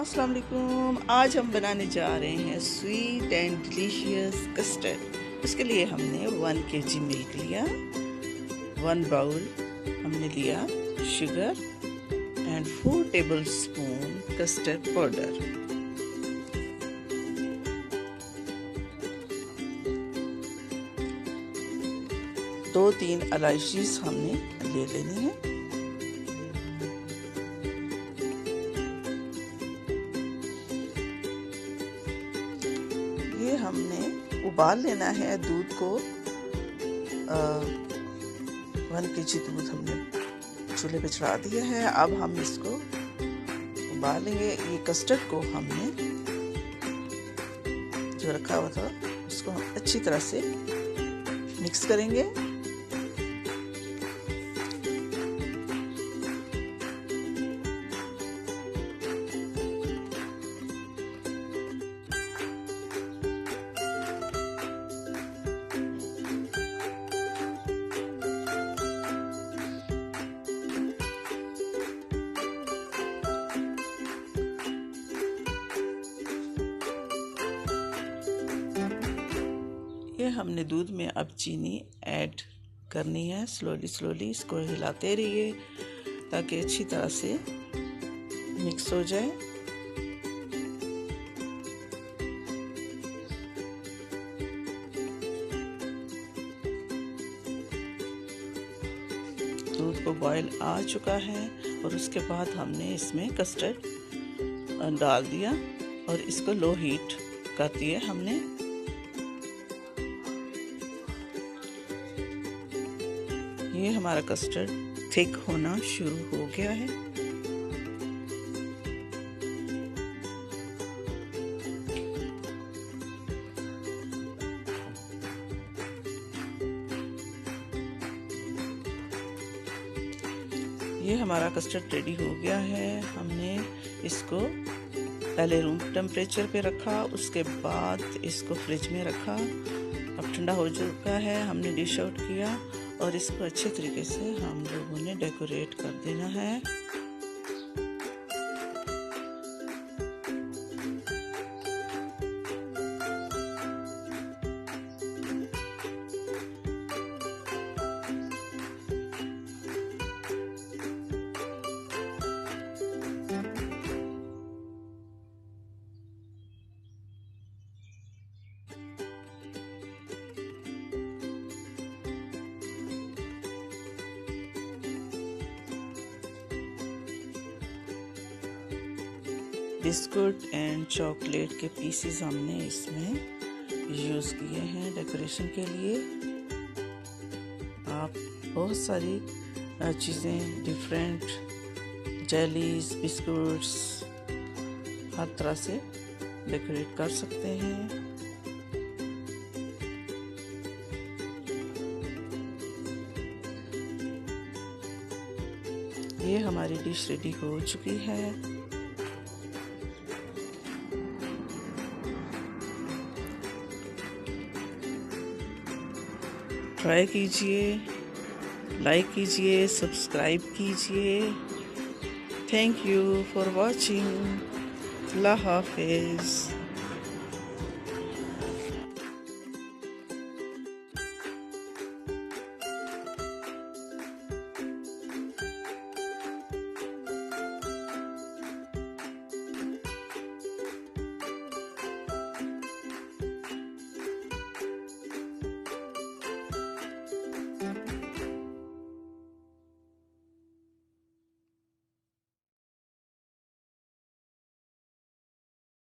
अस्सलाम वालेकुम। आज हम बनाने जा रहे हैं स्वीट एंड डिलीशियस कस्टर्ड। उसके लिए हमने 1 kg मिल्क लिया, 1 बाउल हमने लिया sugar and 4 tablespoon custard powder. दो 3 इलायची हमने ले लेनी है। ये हमने उबाल लेना है दूध को। 1 kg दूध हमने चूल्हे पे चढ़ा दिया है। अब हम इसको उबालेंगे। ये कस्टर्ड को हमने जो रखा हुआ था उसको हम अच्छी तरह से मिक्स करेंगे। ये हमने दूध में अब चीनी ऐड करनी है। स्लोली इसको हिलाते रहिए ताकि अच्छी तरह से मिक्स हो जाए। दूध को बॉयल आ चुका है और उसके बाद हमने इसमें कस्टर्ड डाल दिया और इसको लो हीट कर दिया हमने। ये हमारा कस्टर्ड थिक होना शुरू हो गया है। ये हमारा कस्टर्ड रेडी हो गया है। हमने इसको पहले रूम टेम्परेचर पे रखा, उसके बाद इसको फ्रिज में रखा। अब ठंडा हो चुका है। हमने डिश आउट किया और इसको अच्छे तरीके से हम लोगों ने डेकोरेट कर देना है। बिस्कुट एंड चॉकलेट के पीसेस हमने इसमें यूज़ किए हैं डेकोरेशन के लिए। आप बहुत सारी चीज़ें डिफरेंट जेलीज बिस्कुट्स हर तरह से डेकोरेट कर सकते हैं। ये हमारी डिश रेडी हो चुकी है। ट्राई कीजिए, लाइक कीजिए, सब्सक्राइब कीजिए। Thank you for watching. अल्लाह हाफिज़।